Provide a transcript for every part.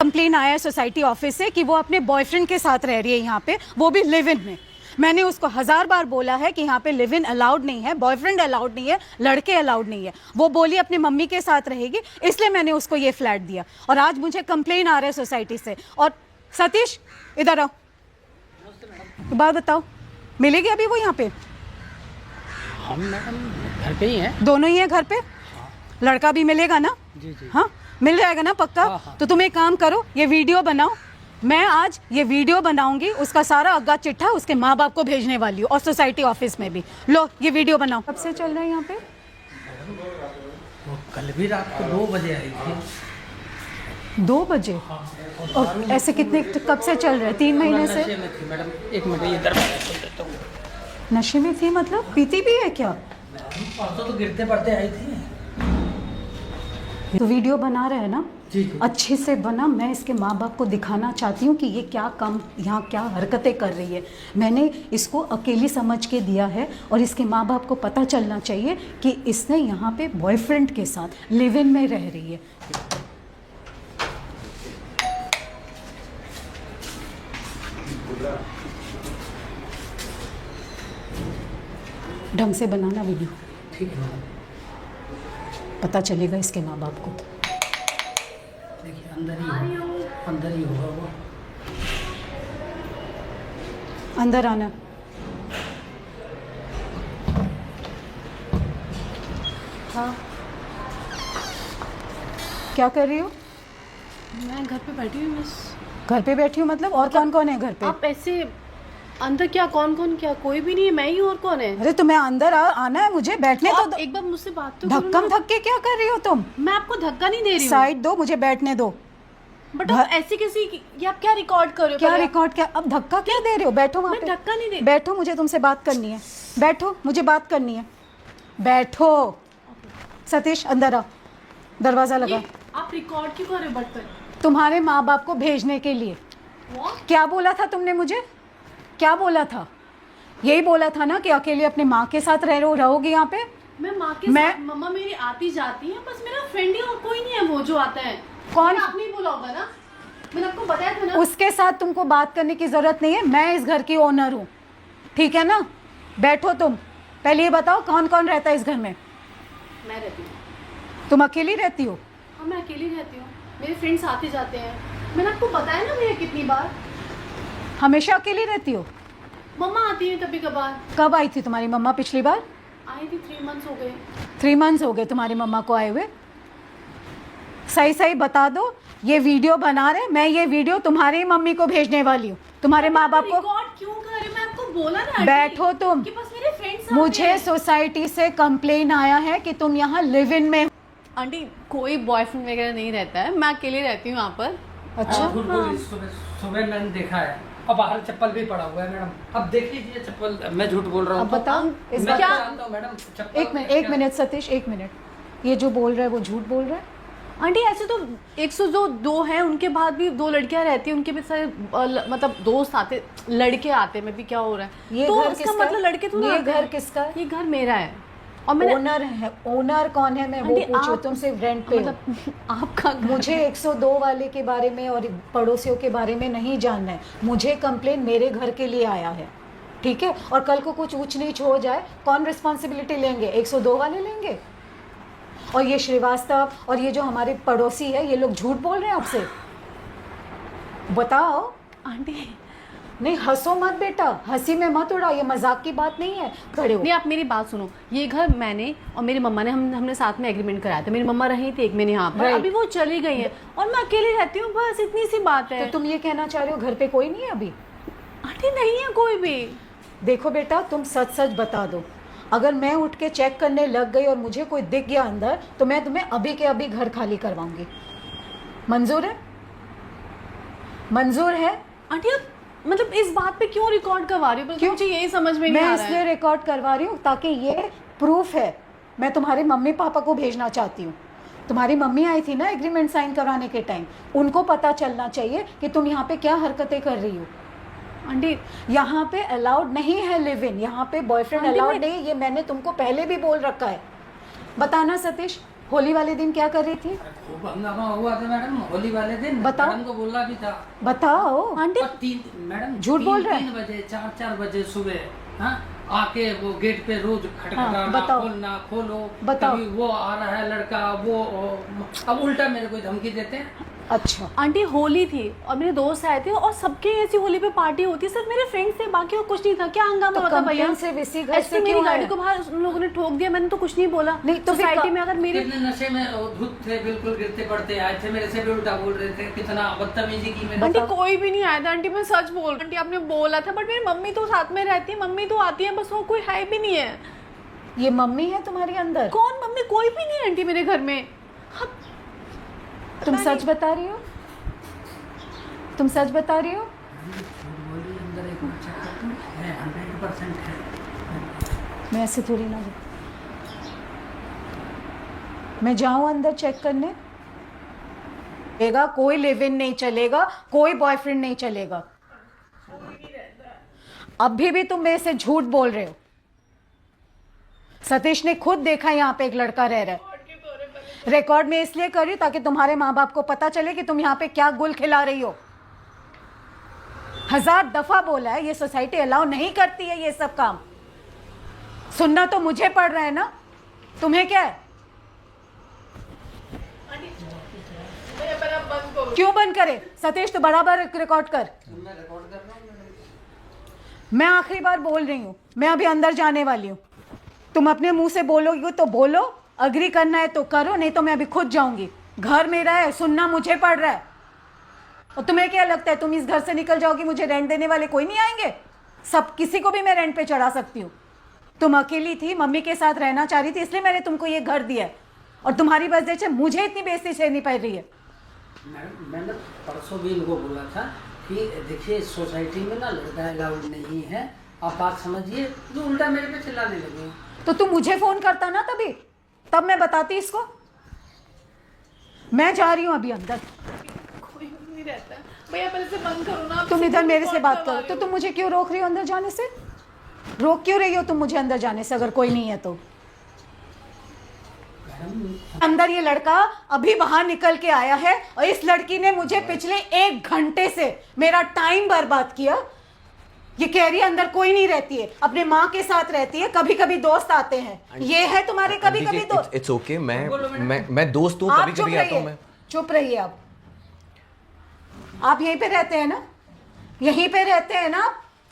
Complain आया है society office से कि वो अपने बॉयफ्रेंड के साथ रह रही है यहाँ पे, वो भी लिव इन में। मैंने उसको 1000 बार बोला है कि यहाँ पे लिव इन अलाउड नहीं है, बॉयफ्रेंड अलाउड नहीं है, लड़के अलाउड नहीं है। वो बोली अपनी मम्मी के साथ रहेगी, इसलिए मैंने उसको ये फ्लैट दिया। और आज मुझे कंप्लेन आ रहा है सोसाइटी से। और सतीश इधर आओ, बात बताओ, मिलेगी अभी वो यहाँ पे? हम मैडम घर पे ही हैं। दोनों ही हैं घर पे? लड़का भी मिलेगा ना? जी जी। हाँ मिल जाएगा ना पक्का? हाँ। तो तुम एक काम करो, ये वीडियो बनाओ। मैं आज ये वीडियो बनाऊंगी, उसका सारा अग्गा चिट्ठा उसके माँ बाप को भेजने वाली हूँ, और सोसाइटी ऑफिस में भी। लो ये वीडियो बनाओ। कब से चल रहा है यहाँ पे? वो कल भी रात को 2 बजे आई थी। 2 बजे? और ऐसे कितने कब से चल रहा है? 3 महीने से? नशे में थी मैडम। एक मिनट ये दरवाजा खोल देता हूँ। नशे में थी मतलब? पीती भी है क्या? परसों तो गिरते पड़ते आई थी। तो वीडियो बना रहे हैं ना? जी जी। अच्छे से बना। मैं इसके माँ बाप को दिखाना चाहती हूँ कि ये क्या काम, यहाँ क्या हरकतें कर रही है। मैंने इसको अकेली समझ के दिया है, और इसके माँ बाप को पता चलना चाहिए कि इसने यहाँ पे बॉयफ्रेंड के साथ लिव इन में रह रही है। ढंग से बनाना वीडियो, ठीक है मैडम। पता चलेगा इसके माँ बाप को। देखिए अंदर ही होगा वो। अंदर आना। हाँ क्या कर रही हो? मैं घर पे बैठी हूँ बस। घर पे बैठी हूँ मतलब? और कौन कौन है घर पे? आप ऐसे अंदर क्या, कौन कौन, क्या कोई भी नहीं है, मैं ही हूँ, और कौन है? अरे तुम्हें अंदर आना है, मुझे बैठने तो तो आप दो। एक बार मुझसे बात तो करो धक्कम ना। धक्के क्या कर रही हो तुम? मैं आपको धक्का नहीं दे रही हूँ। साइड दो, मुझे बैठने दो। बट आप ऐसे कैसे, ये आप क्या रिकॉर्ड कर रहे हो? क्या पहले रिकॉर्ड? क्या अब धक्का क्या दे रहे हो? बैठो वहाँ मैं पे। धक्का नहीं दे। बैठो, मुझे तुमसे बात करनी है। बैठो, मुझे बात करनी है। बैठो। सतीश अंदर आओ, दरवाजा लगा। आप रिकॉर्ड क्यों कर रहे हो बट? तुम्हारे माँ बाप को भेजने के लिए। क्या बोला था तुमने मुझे? क्या बोला था? यही बोला था ना कि अकेले अपने माँ के साथ रहोगी यहाँ पे? मैं माँ के साथ, मम्मा मेरी आती जाती है, बस मेरा फ्रेंड ही और कोई नहीं है वो जो आता है। कौन? आपने ही बोला होगा ना, मैंने आपको बताया था ना। उसके साथ तुमको बात करने की जरूरत नहीं है, मैं इस घर की ओनर हूँ, ठीक है ना? बैठो तुम। पहले ये बताओ कौन कौन रहता है इस घर में? मैं रहती हूँ। तुम अकेली रहती हो? हाँ मैं अकेली रहती हूँ, मेरे फ्रेंड्स आते जाते हैं। मैंने आपको बताया ना भैया कितनी बार। हमेशा अकेली रहती हो? मम्मा आती है कभी कभार। कब आई थी तुम्हारी मम्मा पिछली बार? आई थी 3 मंथ्स हो गए। 3 मंथ्स हो गए तुम्हारी मम्मा को आए हुए? सही सही बता दो। ये वीडियो बना रहे, मैं ये वीडियो तुम्हारी मम्मी को भेजने वाली हूँ, तुम्हारे माँ बाप को। रिकॉर्ड क्यों कर रहे? मैं आपको बोला ना आंटी, बैठो तुम। कि बस मेरे फ्रेंड्स। मुझे सोसाइटी से कंप्लेन आया है कि तुम यहाँ लिव इन में। आंटी कोई बॉयफ्रेंड वगैरह नहीं रहता है, मैं अकेले रहती हूँ यहाँ पर। अच्छा। सुबह मैंने देखा है, अब बाहर चप्पल भी पड़ा हुआ है मैडम। अब देख लीजिए चप्पल, मैं झूठ बोल रहा हूँ? अब बताओ इस मैं बात। क्या जानता हूँ मैडम चप्पल। एक मिनट सतीश, एक मिनट। ये जो बोल रहा है वो झूठ बोल रहा है? आंटी ऐसे तो 102 हैं, उनके बाद भी 2 लड़कियां रहती हैं, उनके भी सारे मतलब दोस्त आते, लड़के आते हैं। मैं भी क्या हो रहा है ये तो घर उसका किसका? मतलब लड़के तो ये आते घर हैं। किसका है? ये घर मेरा है, और मैंने ओनर है। ओनर कौन है मैं वो आंटी, पूछूं? आप- तुम सिर्फ रेंट पे हो। मतलब आपका घर। मुझे 102 वाले के बारे में और पड़ोसियों के बारे में नहीं जानना है। मुझे कंप्लेन मेरे घर के लिए आया है, ठीक है? और कल को कुछ ऊंच नीच हो जाए, कौन रिस्पॉन्सिबिलिटी लेंगे? 102 वाले लेंगे? और ये श्रीवास्तव और ये जो हमारे पड़ोसी है, ये लोग झूठ बोल रहे हैं आपसे? बताओ। आंटी नहीं हंसो मत बेटा, हंसी में मत उड़ाओ, ये मजाक की बात नहीं है। खड़े हो। नहीं, आप मेरी बात सुनो। ये घर मैंने और मेरी मम्मा ने हमने साथ में एग्रीमेंट कराया था। मेरी मम्मा रही थी 1 महीने यहाँ पर, Right. अभी वो चली गई है और मैं अकेली रहती हूँ, बस इतनी सी बात है। तो तुम ये कहना चाह रहे हो घर पे कोई नहीं है अभी? आंटी नहीं है कोई भी। देखो बेटा, तुम सच सच बता दो। अगर मैं उठ के चेक करने लग गई और मुझे कोई दिख गया अंदर, तो मैं तुम्हें अभी के अभी घर खाली करवाऊंगी। मंजूर है? मंजूर है? आंटी आप मतलब इस बात पे क्यों रिकॉर्ड करवा रही हो? क्यों? मुझे यही समझ में नहीं मैं आ रहा इसलिए है। रिकॉर्ड करवा रही हूँ ताकि ये प्रूफ है। मैं तुम्हारे मम्मी पापा को भेजना चाहती हूँ। तुम्हारी मम्मी आई थी ना एग्रीमेंट साइन कराने के टाइम, उनको पता चलना चाहिए कि तुम यहाँ पे क्या हरकतें कर रही हो। आंटी यहाँ पे अलाउड नहीं है लिव इन, यहाँ पे बॉयफ्रेंड आंटी, अलाउड मैं- नहीं, ये मैंने तुमको पहले भी बोल रखा है। बताना सतीश, होली वाले दिन क्या कर रही थी? खूब हंगामा हुआ था मैडम होली वाले दिन। बताओ। मैडम को बोलना भी था। बताओ आंटी और मैडम झूठ बोल रहे हैं? 3 बजे 4 बजे सुबह, हाँ, आके वो गेट पे रोज खटखटाना, बताओ। खोलना, खोलो। बताओ। कभी वो आ रहा है लड़का, वो अब उल्टा मेरे को धमकी देते हैं। अच्छा, आंटी होली थी और मेरे दोस्त आए थे और सबके ऐसी होली पे पार्टी होती है, सिर्फ मेरे फ्रेंड्स थे, बाकी और कुछ नहीं था। क्या हंगामा तो होता भैया? कंप्लेन सिर्फ इसी घर ऐसे से मेरी क्यों गाड़ी है? को बाहर उन लोगों ने ठोक दिया, मैंने तो कुछ नहीं बोला। नहीं, तो फिर सोसाइटी में अगर मेरे कितने नशे में धुत थे, बिल्कुल गिरते पड़ते आए थे, मेरे से भी उल्टा बोल रहे थे, कितना बदतमीजी की मैंने। आंटी कोई भी नहीं आया था आंटी, मैं सच बोल रही हूँ। आंटी आपने बोला था, बट मेरी मम्मी तो साथ में रहती है, मम्मी तो आती है, बस वो कोई है भी नहीं है। ये मम्मी है तुम्हारी अंदर? कौन मम्मी? कोई भी नहीं है आंटी मेरे घर में। तुम सच बता रही हो? तुम सच बता रही हो? बोली अंदर एक बार चेक करता हूँ, है 100% है। मैं ऐसे थोड़ी ना जाऊँ। मैं जाऊं अंदर चेक करने? चलेगा, कोई लिव इन नहीं चलेगा, कोई बॉयफ्रेंड नहीं चलेगा। अभी भी तुम मेरे से झूठ बोल रहे हो। सतीश ने खुद देखा यहाँ पे एक लड़का रह रहा है। रिकॉर्ड में इसलिए कर रही हूं ताकि तुम्हारे माँ बाप को पता चले कि तुम यहाँ पे क्या गुल खिला रही हो। 1000 दफा बोला है, ये सोसाइटी अलाउ नहीं करती है ये सब काम। सुनना तो मुझे पड़ रहा है ना, तुम्हें क्या है? क्यों बंद करे? सतीश तो बराबर रिकॉर्ड कर। मैं रिकॉर्ड कर रहा हूँ। मैं आखिरी बार बोल रही हूँ, मैं अभी अंदर जाने वाली हूँ। तुम अपने मुंह से बोलोगी तो बोलो, अग्री करना है तो करो, नहीं तो मैं अभी खुद जाऊंगी। घर मेरा है, सुनना मुझे पड़ रहा है। और तुम्हें क्या लगता है तुम इस घर से निकल जाओगी, मुझे रेंट देने वाले कोई नहीं आएंगे? सब किसी को भी मैं रेंट पे चढ़ा सकती हूँ। तुम अकेली थी, मम्मी के साथ रहना चाह रही थी, इसलिए मैंने तुमको ये घर दिया है। और तुम्हारी वजह से मुझे इतनी बेइज्जती सहनी पड़ रही है। मैंने परसों भी इनको बोला था कि देखिए इस सोसाइटी में ना लड़का अलाउड नहीं है, आप बात समझिए। तो उल्टा मेरे पे चिल्लाने लगे। तो तुम मुझे फोन करता ना तभी, तब मैं बताती इसको। मैं जा रही हूँ अभी अंदर। कोई नहीं रहता है भैया, पहले से बंद करो ना। तुम इधर मेरे से बात करो, तो तुम मुझे क्यों रोक रही हो अंदर जाने से? रोक क्यों रही हो तुम मुझे अंदर जाने से अगर कोई नहीं है तो? अंदर ये लड़का अभी बाहर निकल के आया है और इस लड़की ने मुझे पिछले 1 घंटे से मेरा टाइम बर्बाद किया। ये कह रही है अंदर कोई नहीं रहती है, अपने माँ के साथ रहती है, कभी कभी दोस्त आते हैं। ये है तुम्हारे कभी कभी दोस्त? इट्स ओके, मैं दोस्त हूँ, आप कभी चुप कभी आता हूँ रहिए, मैं। चुप रहिए। आप यहीं पे रहते हैं ना? यहीं पे रहते हैं ना?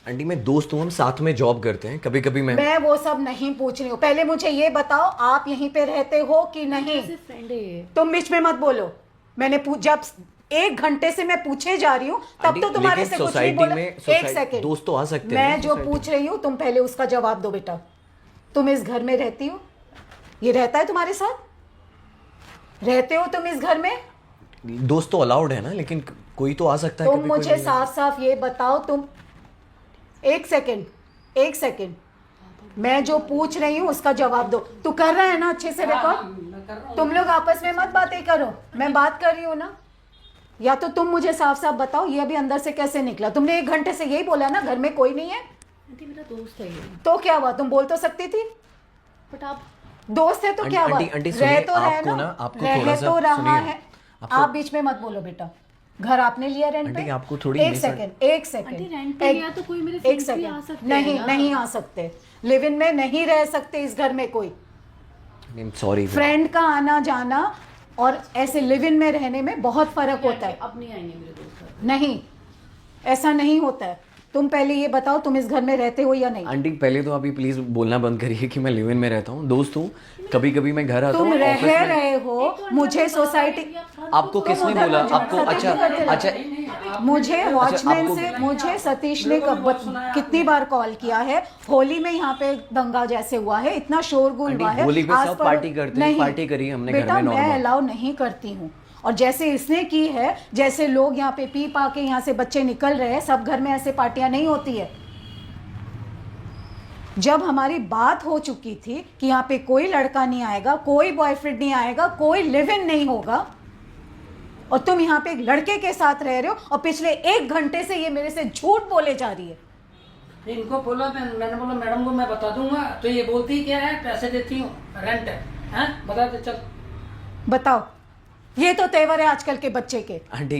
आंटी मैं दोस्त हूँ, हम साथ में जॉब करते हैं, कभी कभी मैं वो सब नहीं पूछ रही हूँ। पहले मुझे ये बताओ आप यहीं पे रहते हो कि नहीं? फ्रेंड है ये। तुम बीच में मत बोलो। मैंने जब 1 घंटे से मैं पूछे जा रही हूँ तब आंटी, तो तुम्हारे लेकिन से कुछ नहीं सोसाइटी बोला। में एक सेकंड, दोस्त तो आ सकते हैं मैं ना जो सोसाइटी पूछ रही हूँ तुम पहले उसका जवाब दो बेटा। तुम इस घर में रहती हो? ये रहता है तुम्हारे साथ? रहते हो तुम इस घर में? दोस्त तो अलाउड है ना, लेकिन कोई तो आ सकता है तुम कभी, कोई मुझे नहीं। साफ साफ ये बताओ। तुम एक सेकंड, मैं जो पूछ रही हूँ उसका जवाब दो। तू कर रहा है ना अच्छे से मैं कर रिकॉर्ड? रहा हूँ। तुम लोग आपस में मत बातें करो, मैं बात कर रही हूँ ना। या तो तुम मुझे साफ साफ बताओ ये अभी अंदर से कैसे निकला? तुमने 1 घंटे से यही बोला ना घर में कोई नहीं है, आंटी मेरा दोस्त है ये। तो क्या हुआ? तुम बोल तो सकती थी। बट आप दोस्त है तो क्या हुआ? आंटी सुनिए, रह तो रहे आपको ना, ना, आपको रह थोड़ा सा तो रहा सुनिए, है। आपको- आप बीच में मत बोलो बेटा। घर आपने लिया रेंट पे? आंटी, आपको थोड़ी एक मिस- सेकंड आंटी रेंट पे लिया तो कोई मेरे फ्रेंड्स भी आ सकते हैं नहीं ना। नहीं आ सकते। लिव इन में नहीं रह सकते इस घर में कोई। सॉरी फ्रेंड का आना जाना और ऐसे लिव इन में रहने में बहुत फर्क होता है। अब नहीं आएंगे मेरे दोस्त। नहीं, ऐसा नहीं होता है। तुम पहले ये बताओ तुम इस घर में रहते हो या नहीं? आंटी पहले तो अभी प्लीज बोलना बंद करिए कि मैं लिव इन में रहता हूँ, दोस्त हूँ, कभी कभी मैं घर आता तुम हूँ रह ऑफिस में। रहे हो, मुझे सोसाइटी आपको किसने उधर बोला? मत जाओ, आपको सतीश अच्छा को करते अच्छा मुझे वॉचमैन आपको- से मुझे सतीश ने कितनी बार कॉल किया है। होली में यहाँ पे दंगा जैसे हुआ है, इतना शोरगुल आंटी, हुआ है। होली पे आस सब पड़ोस- पार्टी करते हैं, नहीं, पार्टी करी हमने घर बेटा, में मैं नॉर्मल। अलाउ नहीं करती हूँ। और जैसे इसने की है, जैसे लोग यहाँ पे पी पा के यहाँ से बच्चे निकल रहे हैं, सब घर में ऐसे पार्टियां नहीं होती है। जब हमारी बात हो चुकी थी कि यहाँ पे कोई लड़का नहीं आएगा, कोई बॉयफ्रेंड नहीं आएगा, कोई लिव इन नहीं होगा, और तुम यहाँ पे एक लड़के के साथ रह रहे हो और पिछले 1 घंटे से ये मेरे से झूठ बोले जा रही है। इनको बोला, मैंने बोला मैडम को मैं बता दूंगा, तो ये बोलती क्या है पैसे देती हूँ, रेंट है, हैं? बता दे चल। बताओ, ये तो तेवर है आजकल के बच्चे के। आंटी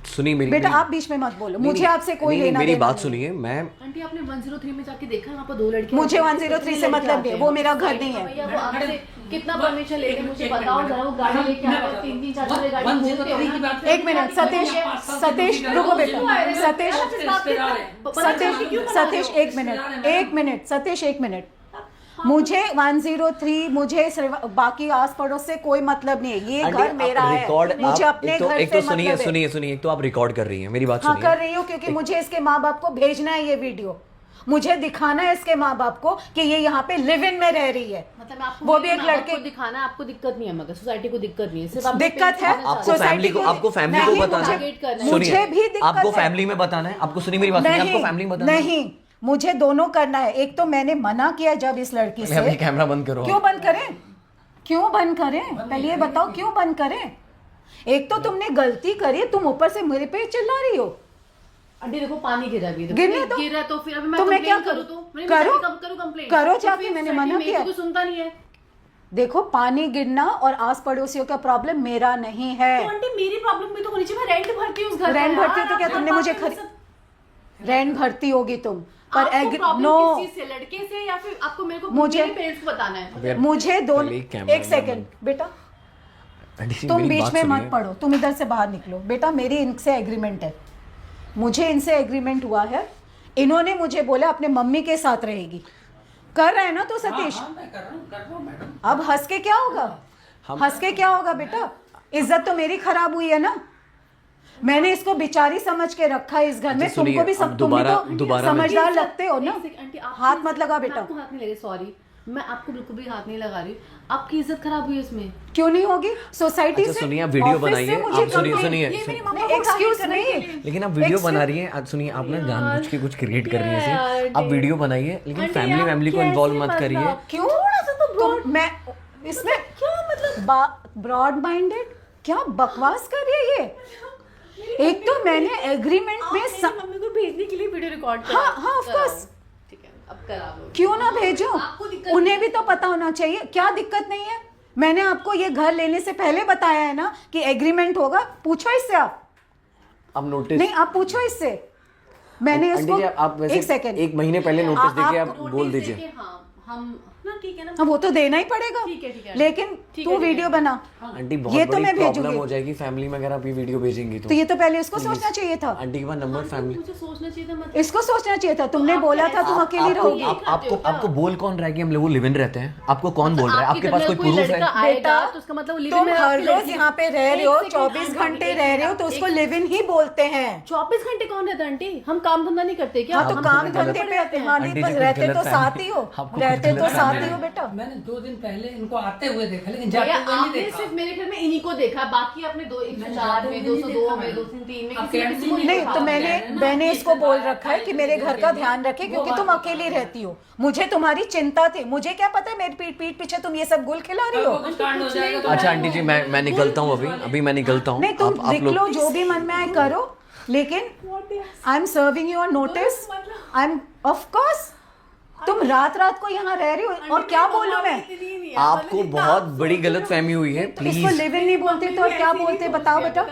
सुनिए मेरी बेटा मेरी- आप बीच में मत बोलो, नहीं, मुझे नहीं, आपसे कोई नहीं, लेना मेरी देना बात नहीं। सुनिए। मैं आंटी आपने 103 में जाके देखा वहाँ पर 2 लड़के मुझे 103 से मतलब नहीं है, वो मेरा घर नहीं है। भैया वो आपसे कितना परमिशन ले रहे मुझे बताओ जरा। वो गाड़ी लेके आ रहे 3-3 4-4 गाड़ी घूमते हो ना। एक मिनट सतीश, सतीश रुको बेटा, सतीश सतीश एक मिनट सतीश एक मिनट। मुझे 103 मुझे सिर्फ बाकी आस पड़ोस से कोई मतलब नहीं है, ये आंटी, घर आप मेरा है, रिकॉर्ड मुझे आप अपने एक तो घर एक से तो सुनिए मतलब है। सुनिए सुनिए, एक तो आप रिकॉर्ड कर रही हैं, मेरी बात हाँ सुनिए। कर रही हूँ क्योंकि मुझे इसके माँ बाप को भेजना है ये वीडियो, मुझे दिखाना है इसके माँ बाप को कि ये यहाँ पे लिव इन में रह रही है। मतलब आपको वो भी एक माँ बाप लड़के को दिखाना है, आपको दिक्कत नहीं है मगर सोसाइटी को दिक्कत नहीं है, सिर्फ आपको दिक्कत है पेरेंट्स आपको सोसाइटी फैमिली को आपको फैमिली को नहीं, बताना है। मुझे सुनिए, भी दिक्कत आपको है। फैमिली में बताना है। आपको सुनिए मेरी बात सुनिए, आपको फैमिली में बताना है। नहीं मुझे दोनों करना है। एक तो मैंने मना किया जब इस लड़की पहले अभी से, कैमरा बंद करो। क्यों बंद करें, क्यों बंद करें, पहले ये बताओ क्यों बंद करें। एक तो तुमने गलती करी, तुम ऊपर से मेरे पे चिल्ला रही हो। आंटी देखो पानी गिरा अभी, गिरने दो। गिरा तो फिर अभी मैं तो मैं क्या complain करूं? तो करो। करूं कंप्लेंट करो जाके, मैंने मना किया। कोई सुनता नहीं है। देखो पानी गिरना और आस पड़ोसियों का प्रॉब्लम मेरा नहीं है। तो आंटी मेरी प्रॉब्लम भी तो होनी चाहिए, मैं रेंट भरती हूँ उस घर का रेंट यार, भरती हो तो क्या आप तुमने हर मुझे बात में सब- रेंट भरती होगी तुम, पर आपको problem नो किस चीज़ से, लड़के से या फिर आपको मेरे को मुझे- मेरे पेरेंट्स को बताना है। मुझे दोनों। पहले एक कैमरा एक सेकंड बेटा, आंटी जी, तुम मेरी बीच बात में सुनिए। मत पढ़ो, तुम इधर से बाहर निकलो। बेटा मेरी इनसे एग्रीमेंट है, मुझे इनसे एग्रीमेंट हुआ है, इन्होंने मुझे बोला अपने मम्मी के साथ रहेगी। कर रहे हैं ना तो सतीश? हाँ, मैं कर रहा हूँ मैडम। अब हंस के क्या होगा, हंस के क्या होगा बेटा, इज्जत तो मेरी खराब हुई है ना। मैंने इसको बेचारी समझ के रखा है इस घर में। अच्छा, सुनिए, तुमको भी अब सब तुम भी दोबारा तो मैं- समझदार लगते हो ना। एक सेकंड, आंटी, आपकी हाथ मत इज्जत- लगा मैं बेटा। आपको हाथ नहीं लगे, सॉरी, मैं आपको बिल्कुल भी हाथ नहीं लगा रही। आपकी इज्जत खराब हुई इसमें। क्यों नहीं होगी? सोसाइटी अच्छा से सुनिए, आप वीडियो ऑफिस से बनाइए। मुझे आप सुनिए complaint- सुनिए ये मेरी मम्मा नहीं, को एक्सक्यूज target करने के मी, लिए। लेकिन आप वीडियो Excuse- बना रही हैं। आज सुनिए, आप ना जानबूझ के कुछ क्रिएट कर रही हैं यार, ऐसे। आप वीडियो बनाइए, लेकिन आंटी, फैमिली आप फैमिली को कैसे इन्वॉल्व मत मतलब- करिए। क्यों? थोड़ा सा तो broad- मैं इसमें क्या मतलब ब्रॉड माइंडेड, क्या बकवास कर रही है ये। एक तो मैंने एग्रीमेंट आप में मेरी मम्मी को भेजने के लिए वीडियो रिकॉर्ड कर हाँ, हाँ, of course। ठीक है, अब करा लो। क्यों ना भेजो, आपको दिक्कत उन्हें भी तो पता होना चाहिए। क्या दिक्कत नहीं है, मैंने आपको ये घर लेने से पहले बताया है ना कि एग्रीमेंट होगा। पूछो इससे, आप नोटिस नहीं, आप पूछो इससे। मैंने आंटी इसको जी, आप वैसे एक सेकंड, एक महीने पहले नोटिस देके आप नोटिस बोल देके, दीजिए। हाँ, हम ना ठीक है ना। हाँ, वो तो देना ही पड़ेगा। ठीक है, लेकिन ठीक तू है, ठीक वीडियो है। बना। आंटी ये बहुत तो बड़ी मैं प्रॉब्लम भेजूंगी। हो जाएगी फैमिली में अगर आप ये वीडियो भेजेंगी तो ये तो पहले उसको सोचना चाहिए था, आंटी के पास नंबर फैमिली। मुझे सोचना चाहिए था मतलब। इसको सोचना चाहिए था। तुमने आप बोला था कैसे- तुम अकेली रहोगी। आपको बोल कौन रहा है कि हम लोग लिव इन रहते हैं? आपको कौन बोल रहा है? आपके पास कोई प्रूफ है? लड़का आएगा बेटा, तो उसका मतलब वो तुम लिव इन हर रोज यहाँ पे रह रहे हो, 24 घंटे रह रहे हो, तो उसको लिव इन ही बोलते हैं। 24 घंटे कौन रहता है आंटी? हम काम धंधा नहीं करते क्या? हाँ तो हम काम धंधे धंधे पर रहते पे हैं। हाँ आंटी नहीं, जी, बस कुछ रहते गलत तो साथ फहमी- ही हो, आपको कुछ रहते गलत तो साथ फहमी ही हो बेटा। मैंने 2 दिन पहले इनको आते हुए देखा, लेकिन जाते भैया हुए नहीं आपने देखा। सिर्फ मेरे घर में इन्हीं को देखा, बाकी आपने 104 में, 202 में, 203 में किसी ने किसी को नहीं देखा। तो मैंने इसको बोल रखा है कि मेरे घर का ध्यान रखे, क्योंकि तुम अकेली रहती हो। मुझे तुम्हारी चिंता थी, मुझे क्या पता मेरी पीठ पीछे तुम ये सब गुल खिला रही हो। कुछ कांड हो जाएगा तो अच्छा आंटी जी, मैं निकलता हूँ अभी मैं निकलता हूँ। नहीं तुम आप लिख लोग लो जो भी मन में आए करो, लेकिन I am serving your notice. I am of course, तुम रात रात को यहाँ रह रही हो और क्या बोलूं मैं? आपको बहुत बड़ी गलत फहमी हुई है, तो इसको प्लीज। लिव इन नहीं बोलते तो और क्या बोलते, बताओ बेटा।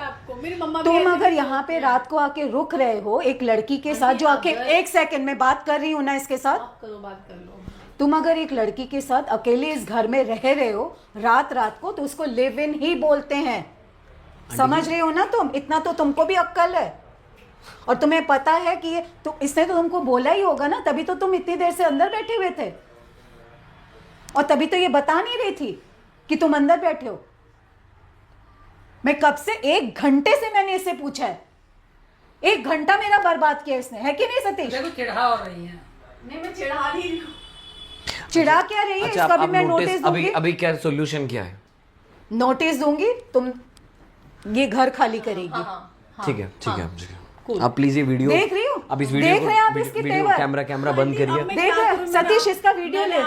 मेरी मम्मा भी तुम ऐसे अगर यहाँ पे रात को आके रुक रहे हो एक लड़की के साथ, जो आके एक सेकंड में बात कर रही हूँ ना इसके साथ, आप करो, बात कर लो। तुम अगर एक लड़की के साथ अकेले इस घर में रह रहे हो रात रात को, तो उसको लिव इन ही बोलते हैं। समझ रहे हो ना तुम? इतना तो तुमको भी अक्ल है, और तुम्हें पता है कि ये तो इसने तो तुमको बोला ही होगा ना, तभी तो तुम इतनी देर से अंदर बैठे हुए थे, और तभी तो ये बता नहीं रही थी कि तुम अंदर बैठे हो। मैं कब से 1 घंटे से मैंने इससे पूछा है, 1 घंटा मेरा बर्बाद किया इसने, है कि नहीं सतीश? देखो चिढ़ा हो रही है। नहीं मैं चिढ़ा नहीं रही हूँ। चिढ़ा क्या रही है? अच्छा इसका भी आप मैं नोटिस नोटिस अभी दूंगी, अभी क्या सोल्यूशन क्या है? नोटिस दूंगी, तुम ये घर खाली करेगी। ठीक है आप प्लीज ये वीडियो देख रही हो? आप इस वीडियो देख रहे हैं आप को इसकी वीडियो तेवर? कैमरा बंद करिए। देख रहे हैं सतीश, इसका वीडियो ले,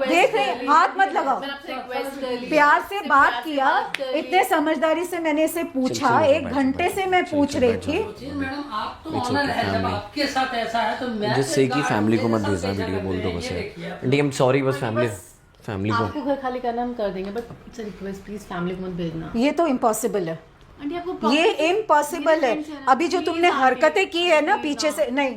देख रहे हैं, हाथ मत लगाओ। मैंने आपसे रिक्वेस्ट कर ली, प्यार से सिर्फ बात प्यार से किया, बात कर ली। इतने समझदारी से मैंने इसे पूछा, चलो, 1 घंटे से मैं चलो, पूछ चलो, रही बैठ थी। जाओ। सोचिए मैडम, आप तो It's ऑनर okay, है, जब family. आपके साथ ऐसा है तो मैं जिससे कि गार्ड फैमिली को मेरे मत साथ भेजना कैसा वीडियो कर बोल रहे दो हैं, बस ये यार। देखिए आप। आंटी आई एम सॉरी, बस फैमिली को। आपको घर खाली करना हम कर देंगे, but it's a request, please family को मत भेजना। ये तो इम्पॉसिबल है, आंटी आपको ये इम्पॉसिबल है। अभी जो तुमने हरकतें की है ना पीछे से, नहीं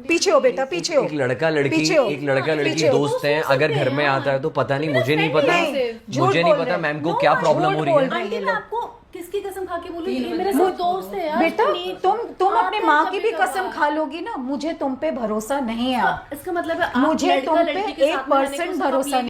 पीछे हो बेटा, पीछे हो। एक लड़का लड़की पीछे हो, एक लड़का लड़की पीछे हो। दोस्त हैं, अगर घर में आता है तो पता नहीं, मुझे नहीं पता, नहीं, झूठ मुझे नहीं बोल पता रहे। मैम को No, क्या प्रॉब्लम झूठ हो रही बोल है। रहे। आंटी ये मैं लोग। आपको किसकी कसम खा के बोलूं, ये मेरे साथ दोस्त है यार। बेटा प्लीज। तुम अपनी आप माँ तो की कभी भी कसम खा लोगी ना, मुझे तुम पे भरोसा नहीं है। इसका मतलब है आप मुझे लड़का तुम पे लड़की के साथ में रहने को 1% सब आप भरोसा लेके